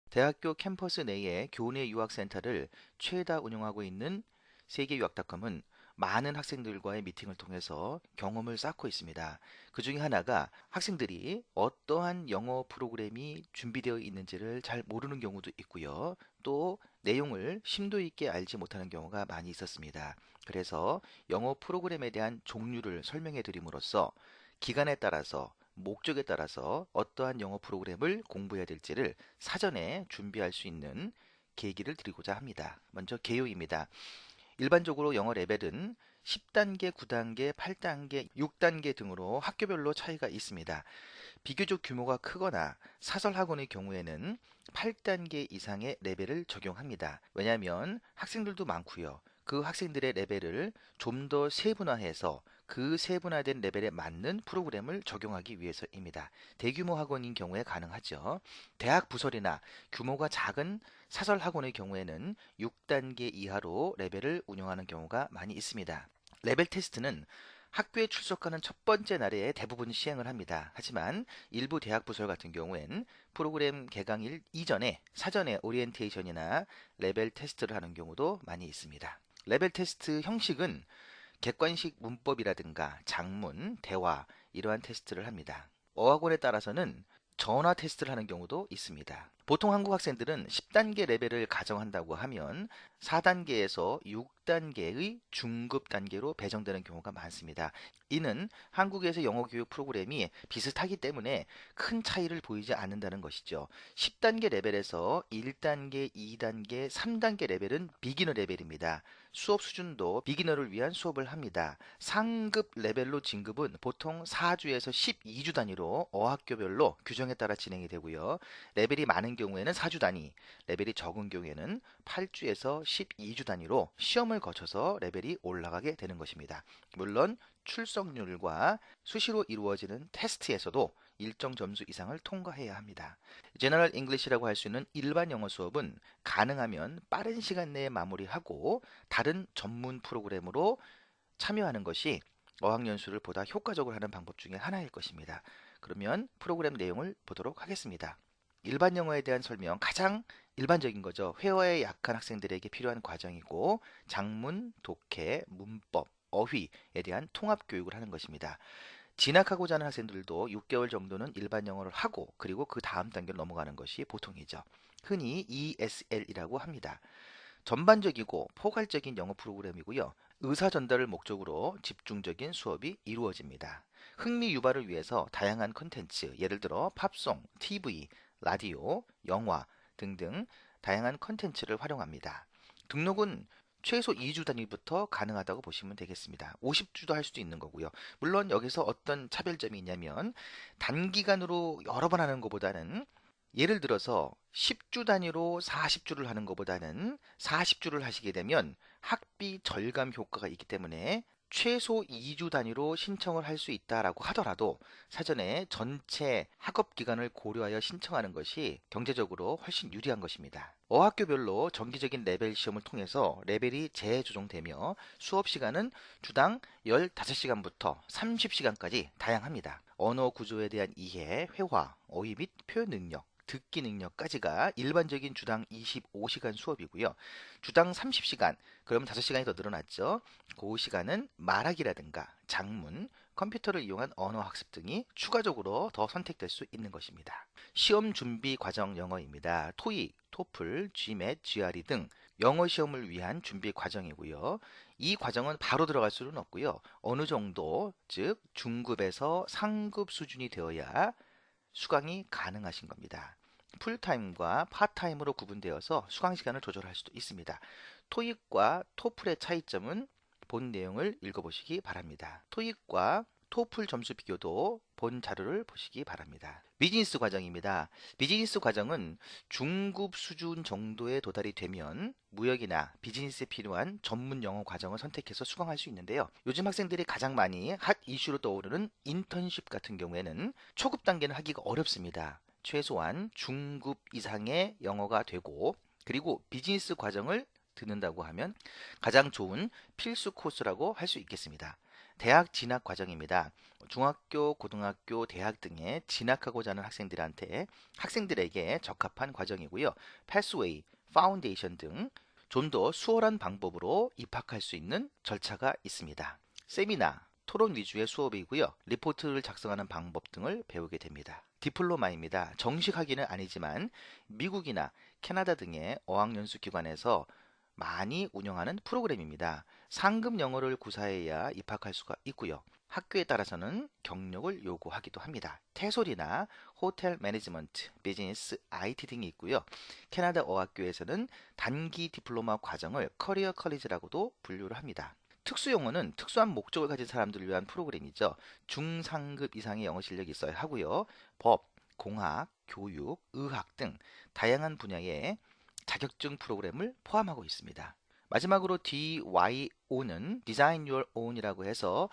대학교 캠퍼스 내에 교내 유학센터를 최다 운영하고 있는 세계유학닷컴은 많은 학생들과의 미팅을 통해서 경험을 쌓고 있습니다. 그 중에 하나가 학생들이 어떠한 영어 프로그램이 준비되어 있는지를 잘 모르는 경우도 있고요. 또 내용을 심도 있게 알지 못하는 경우가 많이 있었습니다. 그래서 영어 프로그램에 대한 종류를 설명해 드림으로써 기간에 따라서 목적에 따라서 어떠한 영어 프로그램을 공부해야 될지를 사전에 준비할 수 있는 계기를 드리고자 합니다. 먼저 개요입니다. 일반적으로 영어 레벨은 10단계, 9단계, 8단계, 6단계 등으로 학교별로 차이가 있습니다. 비교적 규모가 크거나 사설 학원의 경우에는 8단계 이상의 레벨을 적용합니다. 왜냐하면 학생들도 많고요. 그 학생들의 레벨을 좀 더 세분화해서 그 세분화된 레벨에 맞는 프로그램을 적용하기 위해서입니다. 대규모 학원인 경우에 가능하죠. 대학 부설이나 규모가 작은 사설 학원의 경우에는 6단계 이하로 레벨을 운영하는 경우가 많이 있습니다. 레벨 테스트는 학교에 출석하는 첫 번째 날에 대부분 시행을 합니다. 하지만 일부 대학 부설 같은 경우엔 프로그램 개강일 이전에 사전에 오리엔테이션이나 레벨 테스트를 하는 경우도 많이 있습니다. 레벨 테스트 형식은 객관식 문법이라든가 작문, 대화 이러한 테스트를 합니다. 어학원에 따라서는 전화 테스트를 하는 경우도 있습니다. 보통 한국 학생들은 10단계 레벨을 가정한다고 하면 4단계에서 6단계의 중급 단계로 배정되는 경우가 많습니다. 이는 한국에서 영어 교육 프로그램이 비슷하기 때문에 큰 차이를 보이지 않는다는 것이죠. 10단계 레벨에서 1단계, 2단계, 3단계 레벨은 비기너 레벨입니다. 수업 수준도 비기너를 위한 수업을 합니다. 상급 레벨로 진급은 보통 4주에서 12주 단위로 어학교별로 규정에 따라 진행이 되고요. 레벨이 많은 경우에는 4주 단위, 레벨이 적은 경우에는 8주에서 12주 단위로 시험을 거쳐서 레벨이 올라가게 되는 것입니다. 물론 출석률과 수시로 이루어지는 테스트에서도 일정 점수 이상을 통과해야 합니다. 제너럴 잉글리시라고 할 수 있는 일반 영어 수업은 가능하면 빠른 시간 내에 마무리하고 다른 전문 프로그램으로 참여하는 것이 어학연수를 보다 효과적으로 하는 방법 중에 하나일 것입니다. 그러면 프로그램 내용을 보도록 하겠습니다. 일반 영어에 대한 설명, 가장 일반적인 거죠. 회화에 약한 학생들에게 필요한 과정이고 작문, 독해, 문법, 어휘에 대한 통합 교육을 하는 것입니다. 진학하고자 하는 학생들도 6개월 정도는 일반 영어를 하고 그리고 그 다음 단계로 넘어가는 것이 보통이죠. 흔히 ESL이라고 합니다. 전반적이고 포괄적인 영어 프로그램이고요. 의사 전달을 목적으로 집중적인 수업이 이루어집니다. 흥미 유발을 위해서 다양한 콘텐츠, 예를 들어 팝송, TV, 라디오, 영화 등등 다양한 콘텐츠를 활용합니다. 등록은 최소 2주 단위부터 가능하다고 보시면 되겠습니다. 50주도 할 수도 있는 거고요. 물론 여기서 어떤 차별점이 있냐면 단기간으로 여러 번 하는 것보다는 예를 들어서 10주 단위로 40주를 하는 것보다는 40주를 하시게 되면 학비 절감 효과가 있기 때문에 최소 2주 단위로 신청을 할 수 있다라고 하더라도 사전에 전체 학업 기간을 고려하여 신청하는 것이 경제적으로 훨씬 유리한 것입니다. 어학교별로 정기적인 레벨 시험을 통해서 레벨이 재조정되며 수업 시간은 주당 15시간부터 30시간까지 다양합니다. 언어 구조에 대한 이해, 회화, 어휘 및 표현 능력, 듣기 능력까지가 일반적인 주당 25시간 수업이고요. 주당 30시간, 그러면 5시간이 더 늘어났죠. 그 시간은 말하기라든가 작문, 컴퓨터를 이용한 언어 학습 등이 추가적으로 더 선택될 수 있는 것입니다. 시험 준비 과정 영어입니다. 토익, 토플, GMAT, GRE 등 영어 시험을 위한 준비 과정이고요. 이 과정은 바로 들어갈 수는 없고요. 어느 정도, 즉 중급에서 상급 수준이 되어야 수강이 가능하신 겁니다. 풀타임과 파타임으로 구분되어서 수강 시간을 조절할 수도 있습니다. 토익과 토플의 차이점은 본 내용을 읽어보시기 바랍니다. 토익과 토플 점수 비교도 본 자료를 보시기 바랍니다. 비즈니스 과정입니다. 비즈니스 과정은 중급 수준 정도에 도달이 되면 무역이나 비즈니스에 필요한 전문 영어 과정을 선택해서 수강할 수 있는데요. 요즘 학생들이 가장 많이 핫 이슈로 떠오르는 인턴십 같은 경우에는 초급 단계는 하기가 어렵습니다. 최소한 중급 이상의 영어가 되고 그리고 비즈니스 과정을 듣는다고 하면 가장 좋은 필수 코스라고 할 수 있겠습니다. 대학 진학 과정입니다. 중학교, 고등학교, 대학 등에 진학하고자 하는 학생들에게 적합한 과정이고요. 패스웨이, 파운데이션 등 좀 더 수월한 방법으로 입학할 수 있는 절차가 있습니다. 세미나, 토론 위주의 수업이고요. 리포트를 작성하는 방법 등을 배우게 됩니다. 디플로마입니다. 정식 학위는 아니지만 미국이나 캐나다 등의 어학연수 기관에서 많이 운영하는 프로그램입니다. 상급 영어를 구사해야 입학할 수가 있고요. 학교에 따라서는 경력을 요구하기도 합니다. 태솔이나 호텔 매니지먼트, 비즈니스, IT 등이 있고요. 캐나다 어학교에서는 단기 디플로마 과정을 커리어 컬리지라고도 분류를 합니다. 특수영어는 특수한 목적을 가진 사람들을 위한 프로그램이죠. 중상급 이상의 영어 실력이 있어야 하고요. 법, 공학, 교육, 의학 등 다양한 분야의 자격증 프로그램을 포함하고 있습니다. 마지막으로 DYO는 Design Your Own이라고 해서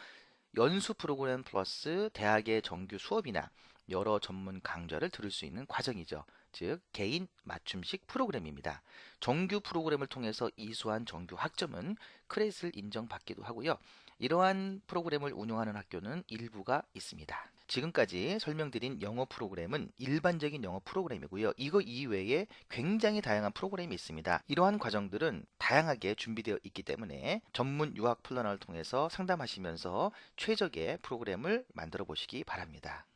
연수 프로그램 플러스 대학의 정규 수업이나 여러 전문 강좌를 들을 수 있는 과정이죠. 즉 개인 맞춤식 프로그램입니다. 정규 프로그램을 통해서 이수한 정규 학점은 크레딧을 인정받기도 하고요. 이러한 프로그램을 운영하는 학교는 일부가 있습니다. 지금까지 설명드린 영어 프로그램은 일반적인 영어 프로그램이고요. 이거 이외에 굉장히 다양한 프로그램이 있습니다. 이러한 과정들은 다양하게 준비되어 있기 때문에 전문 유학 플래너를 통해서 상담하시면서 최적의 프로그램을 만들어 보시기 바랍니다.